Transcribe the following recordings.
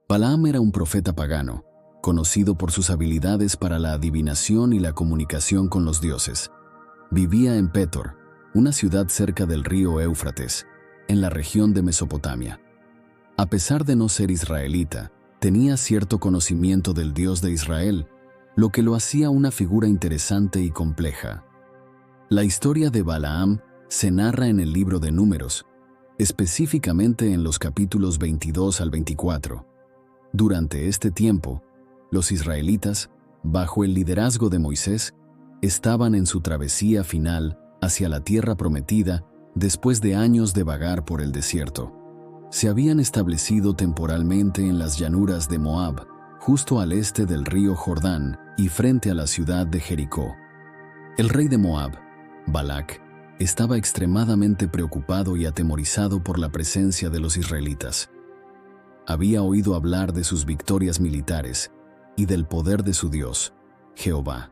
Balaam era un profeta pagano, conocido por sus habilidades para la adivinación y la comunicación con los dioses. Vivía en Petor, una ciudad cerca del río Éufrates, en la región de Mesopotamia. A pesar de no ser israelita, tenía cierto conocimiento del Dios de Israel, lo que lo hacía una figura interesante y compleja. La historia de Balaam se narra en el libro de Números, específicamente en los capítulos 22 al 24. Durante este tiempo, los israelitas, bajo el liderazgo de Moisés, estaban en su travesía final hacia la tierra prometida después de años de vagar por el desierto. Se habían establecido temporalmente en las llanuras de Moab, justo al este del río Jordán y frente a la ciudad de Jericó. El rey de Moab, Balac, estaba extremadamente preocupado y atemorizado por la presencia de los israelitas. Había oído hablar de sus victorias militares y del poder de su Dios, Jehová.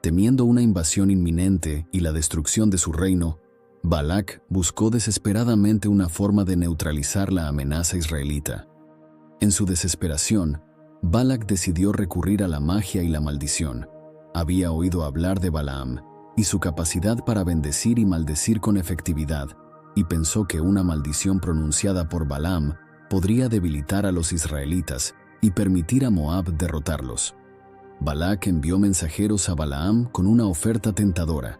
Temiendo una invasión inminente y la destrucción de su reino, Balac buscó desesperadamente una forma de neutralizar la amenaza israelita. En su desesperación, Balac decidió recurrir a la magia y la maldición. Había oído hablar de Balaam y su capacidad para bendecir y maldecir con efectividad, y pensó que una maldición pronunciada por Balaam podría debilitar a los israelitas y permitir a Moab derrotarlos. Balac envió mensajeros a Balaam con una oferta tentadora: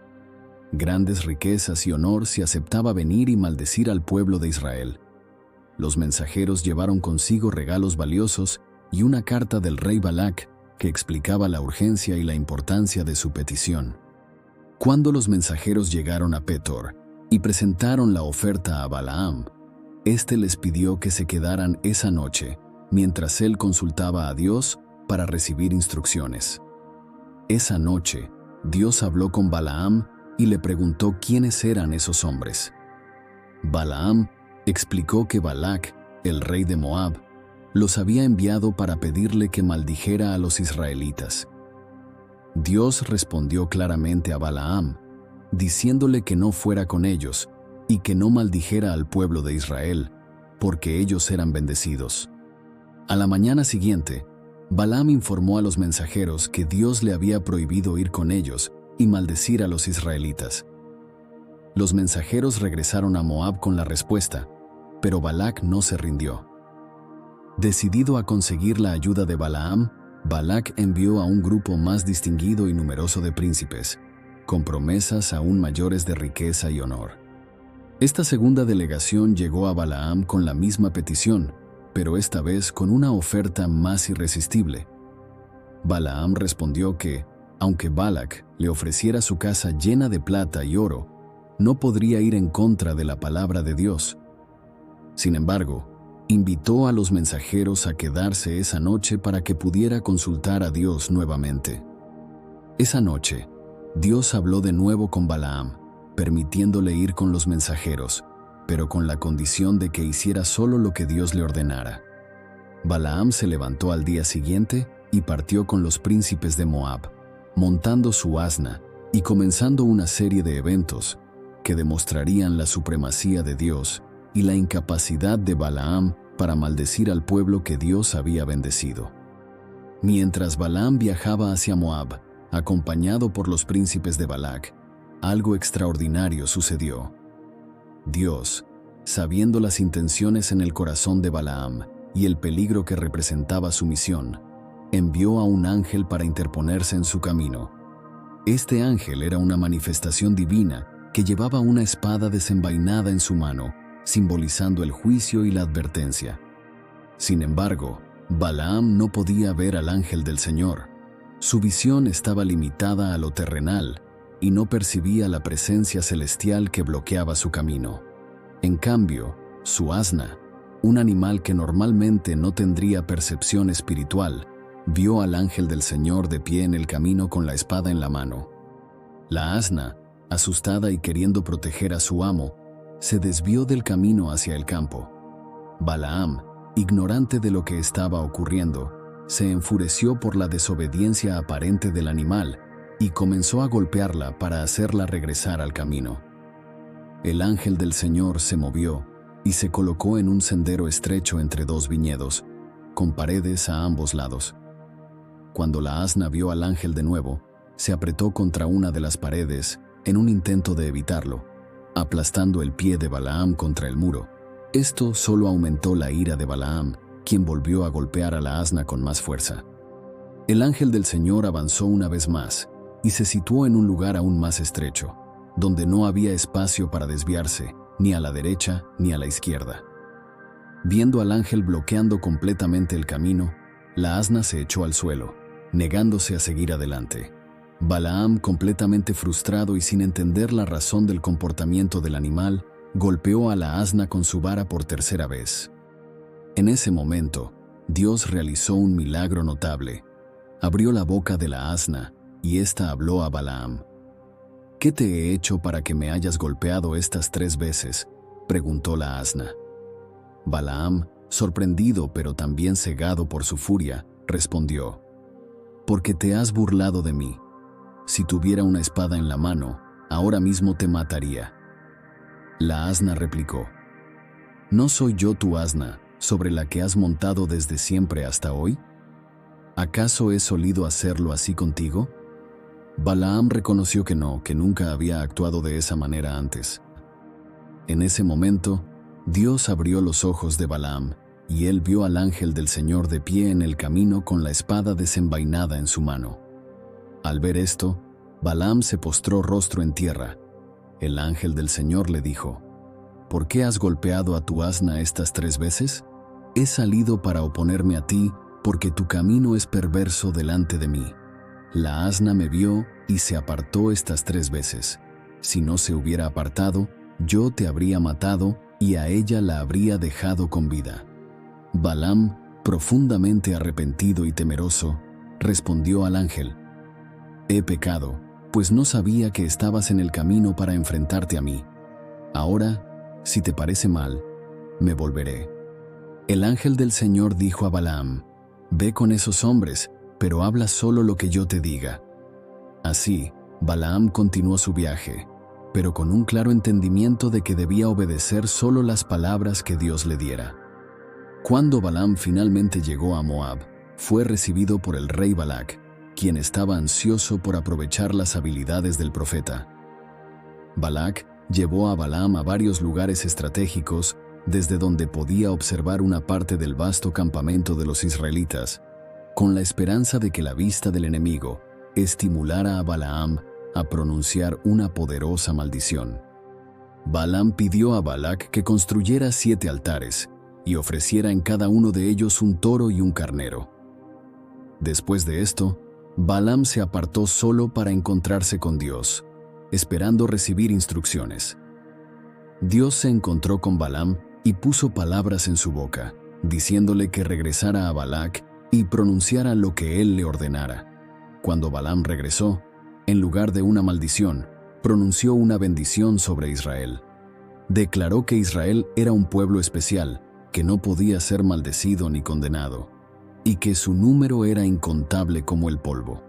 grandes riquezas y honor si aceptaba venir y maldecir al pueblo de Israel. Los mensajeros llevaron consigo regalos valiosos y una carta del rey Balac que explicaba la urgencia y la importancia de su petición. Cuando los mensajeros llegaron a Petor y presentaron la oferta a Balaam, éste les pidió que se quedaran esa noche mientras él consultaba a Dios para recibir instrucciones. Esa noche, Dios habló con Balaam y le preguntó quiénes eran esos hombres. Balaam explicó que Balac, el rey de Moab, los había enviado para pedirle que maldijera a los israelitas. Dios respondió claramente a Balaam, diciéndole que no fuera con ellos y que no maldijera al pueblo de Israel, porque ellos eran bendecidos. A la mañana siguiente, Balaam informó a los mensajeros que Dios le había prohibido ir con ellos y maldecir a los israelitas. Los mensajeros regresaron a Moab con la respuesta, pero Balac no se rindió. Decidido a conseguir la ayuda de Balaam, Balac envió a un grupo más distinguido y numeroso de príncipes, con promesas aún mayores de riqueza y honor. Esta segunda delegación llegó a Balaam con la misma petición, pero esta vez con una oferta más irresistible. Balaam respondió que, aunque Balac le ofreciera su casa llena de plata y oro, no podría ir en contra de la palabra de Dios. Sin embargo, invitó a los mensajeros a quedarse esa noche para que pudiera consultar a Dios nuevamente. Esa noche, Dios habló de nuevo con Balaam, permitiéndole ir con los mensajeros, pero con la condición de que hiciera solo lo que Dios le ordenara. Balaam se levantó al día siguiente y partió con los príncipes de Moab, montando su asna y comenzando una serie de eventos que demostrarían la supremacía de Dios y la incapacidad de Balaam para maldecir al pueblo que Dios había bendecido. Mientras Balaam viajaba hacia Moab, acompañado por los príncipes de Balac, algo extraordinario sucedió. Dios, sabiendo las intenciones en el corazón de Balaam y el peligro que representaba su misión, envió a un ángel para interponerse en su camino. Este ángel era una manifestación divina que llevaba una espada desenvainada en su mano, simbolizando el juicio y la advertencia. Sin embargo, Balaam no podía ver al ángel del Señor. Su visión estaba limitada a lo terrenal y no percibía la presencia celestial que bloqueaba su camino. En cambio, su asna, un animal que normalmente no tendría percepción espiritual, vio al ángel del Señor de pie en el camino con la espada en la mano. La asna, asustada y queriendo proteger a su amo, se desvió del camino hacia el campo. Balaam, ignorante de lo que estaba ocurriendo, se enfureció por la desobediencia aparente del animal y comenzó a golpearla para hacerla regresar al camino. El ángel del Señor se movió y se colocó en un sendero estrecho entre dos viñedos, con paredes a ambos lados. Cuando la asna vio al ángel de nuevo, se apretó contra una de las paredes en un intento de evitarlo, aplastando el pie de Balaam contra el muro. Esto solo aumentó la ira de Balaam, quien volvió a golpear a la asna con más fuerza. El ángel del Señor avanzó una vez más y se situó en un lugar aún más estrecho, donde no había espacio para desviarse, ni a la derecha ni a la izquierda. Viendo al ángel bloqueando completamente el camino, la asna se echó al suelo, negándose a seguir adelante. Balaam, completamente frustrado y sin entender la razón del comportamiento del animal, golpeó a la asna con su vara por tercera vez. En ese momento, Dios realizó un milagro notable. Abrió la boca de la asna y ésta habló a Balaam. «¿Qué te he hecho para que me hayas golpeado estas 3 veces?», preguntó la asna. Balaam, sorprendido pero también cegado por su furia, respondió: «Porque te has burlado de mí. Si tuviera una espada en la mano, ahora mismo te mataría». La asna replicó: «¿No soy yo tu asna, sobre la que has montado desde siempre hasta hoy? ¿Acaso he solido hacerlo así contigo?». Balaam reconoció que no, que nunca había actuado de esa manera antes. En ese momento, Dios abrió los ojos de Balaam, y él vio al ángel del Señor de pie en el camino con la espada desenvainada en su mano. Al ver esto, Balaam se postró rostro en tierra. El ángel del Señor le dijo: «¿Por qué has golpeado a tu asna estas 3 veces? He salido para oponerme a ti, porque tu camino es perverso delante de mí. La asna me vio y se apartó estas 3 veces. Si no se hubiera apartado, yo te habría matado y a ella la habría dejado con vida». Balaam, profundamente arrepentido y temeroso, respondió al ángel: «He pecado, pues no sabía que estabas en el camino para enfrentarte a mí. Ahora, si te parece mal, me volveré». El ángel del Señor dijo a Balaam: «Ve con esos hombres, pero habla solo lo que yo te diga». Así, Balaam continuó su viaje, pero con un claro entendimiento de que debía obedecer solo las palabras que Dios le diera. Cuando Balaam finalmente llegó a Moab, fue recibido por el rey Balac, quien estaba ansioso por aprovechar las habilidades del profeta. Balac llevó a Balaam a varios lugares estratégicos, desde donde podía observar una parte del vasto campamento de los israelitas, con la esperanza de que la vista del enemigo estimulara a Balaam a pronunciar una poderosa maldición. Balaam pidió a Balac que construyera 7 altares y ofreciera en cada uno de ellos un toro y un carnero. Después de esto, Balaam se apartó solo para encontrarse con Dios, esperando recibir instrucciones. Dios se encontró con Balaam y puso palabras en su boca, diciéndole que regresara a Balac y pronunciara lo que él le ordenara. Cuando Balaam regresó, en lugar de una maldición, pronunció una bendición sobre Israel. Declaró que Israel era un pueblo especial, que no podía ser maldecido ni condenado, y que su número era incontable como el polvo.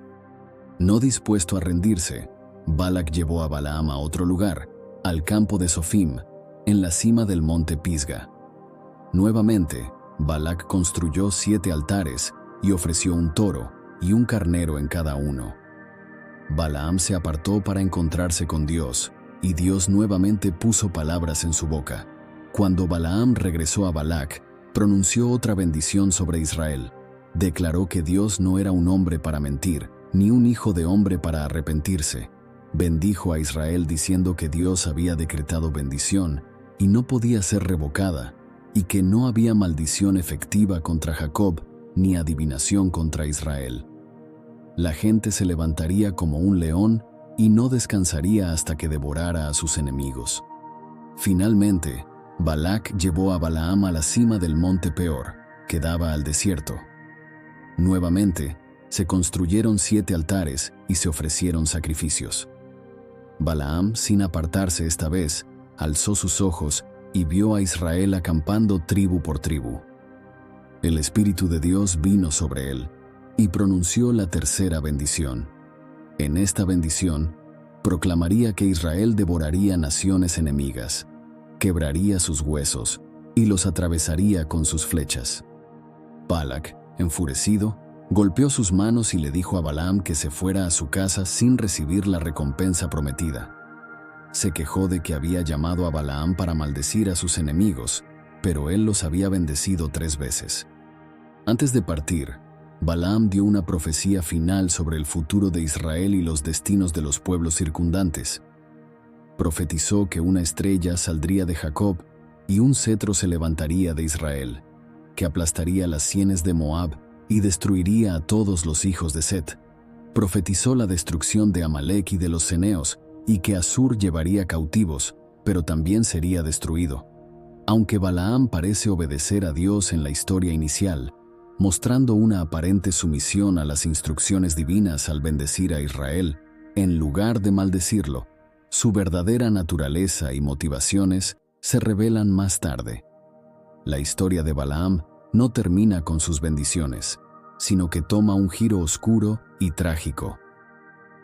No dispuesto a rendirse, Balac llevó a Balaam a otro lugar, al campo de Sofim, en la cima del monte Pisga. Nuevamente, Balac construyó 7 altares y ofreció un toro y un carnero en cada uno. Balaam se apartó para encontrarse con Dios, y Dios nuevamente puso palabras en su boca. Cuando Balaam regresó a Balac, pronunció otra bendición sobre Israel. Declaró que Dios no era un hombre para mentir, ni un hijo de hombre para arrepentirse. Bendijo a Israel diciendo que Dios había decretado bendición y no podía ser revocada, y que no había maldición efectiva contra Jacob ni adivinación contra Israel. La gente se levantaría como un león y no descansaría hasta que devorara a sus enemigos. Finalmente, Balac llevó a Balaam a la cima del monte Peor, que daba al desierto. Nuevamente, se construyeron 7 altares y se ofrecieron sacrificios. Balaam, sin apartarse esta vez, alzó sus ojos y vio a Israel acampando tribu por tribu. El Espíritu de Dios vino sobre él y pronunció la tercera bendición. En esta bendición, proclamaría que Israel devoraría naciones enemigas. quebraría sus huesos y los atravesaría con sus flechas. Balac, enfurecido, golpeó sus manos y le dijo a Balaam que se fuera a su casa sin recibir la recompensa prometida. Se quejó de que había llamado a Balaam para maldecir a sus enemigos, pero él los había bendecido 3 veces. Antes de partir, Balaam dio una profecía final sobre el futuro de Israel y los destinos de los pueblos circundantes. Profetizó que una estrella saldría de Jacob y un cetro se levantaría de Israel, que aplastaría las sienes de Moab y destruiría a todos los hijos de Set. Profetizó la destrucción de Amalek y de los ceneos, y que Asur llevaría cautivos, pero también sería destruido. Aunque Balaam parece obedecer a Dios en la historia inicial, mostrando una aparente sumisión a las instrucciones divinas al bendecir a Israel, en lugar de maldecirlo, su verdadera naturaleza y motivaciones se revelan más tarde. La historia de Balaam no termina con sus bendiciones, sino que toma un giro oscuro y trágico.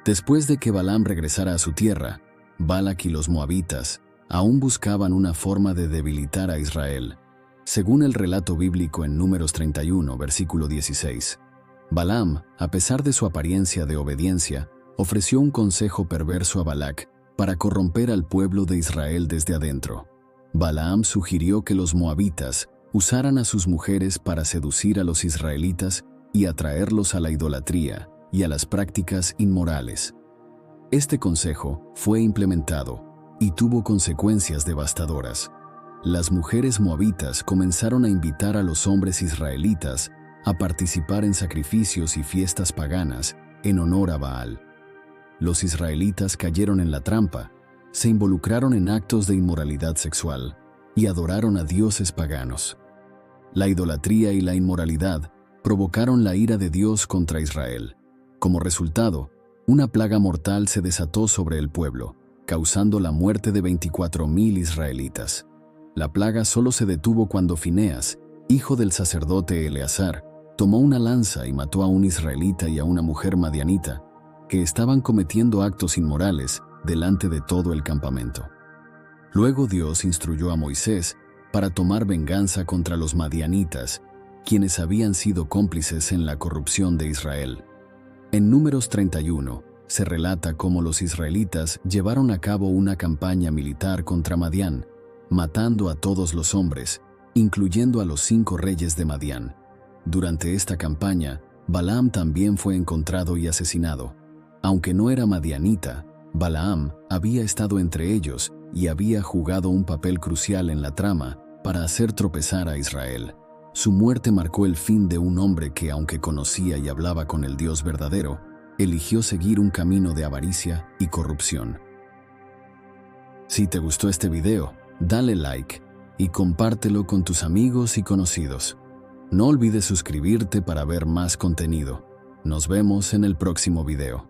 Después de que Balaam regresara a su tierra, Balac y los moabitas aún buscaban una forma de debilitar a Israel. Según el relato bíblico en Números 31, versículo 16, Balaam, a pesar de su apariencia de obediencia, ofreció un consejo perverso a Balac para corromper al pueblo de Israel desde adentro. Balaam sugirió que los moabitas usaran a sus mujeres para seducir a los israelitas y atraerlos a la idolatría y a las prácticas inmorales. Este consejo fue implementado y tuvo consecuencias devastadoras. Las mujeres moabitas comenzaron a invitar a los hombres israelitas a participar en sacrificios y fiestas paganas en honor a Baal. Los israelitas cayeron en la trampa, se involucraron en actos de inmoralidad sexual y adoraron a dioses paganos. La idolatría y la inmoralidad provocaron la ira de Dios contra Israel. Como resultado, una plaga mortal se desató sobre el pueblo, causando la muerte de 24,000 israelitas. La plaga solo se detuvo cuando Fineas, hijo del sacerdote Eleazar, tomó una lanza y mató a un israelita y a una mujer madianita, que estaban cometiendo actos inmorales delante de todo el campamento. Luego Dios instruyó a Moisés para tomar venganza contra los madianitas, quienes habían sido cómplices en la corrupción de Israel. En Números 31 se relata cómo los israelitas llevaron a cabo una campaña militar contra Madián, matando a todos los hombres, incluyendo a los 5 reyes de Madián. Durante esta campaña, Balaam también fue encontrado y asesinado. Aunque no era madianita, Balaam había estado entre ellos y había jugado un papel crucial en la trama para hacer tropezar a Israel. Su muerte marcó el fin de un hombre que, aunque conocía y hablaba con el Dios verdadero, eligió seguir un camino de avaricia y corrupción. Si te gustó este video, dale like y compártelo con tus amigos y conocidos. No olvides suscribirte para ver más contenido. Nos vemos en el próximo video.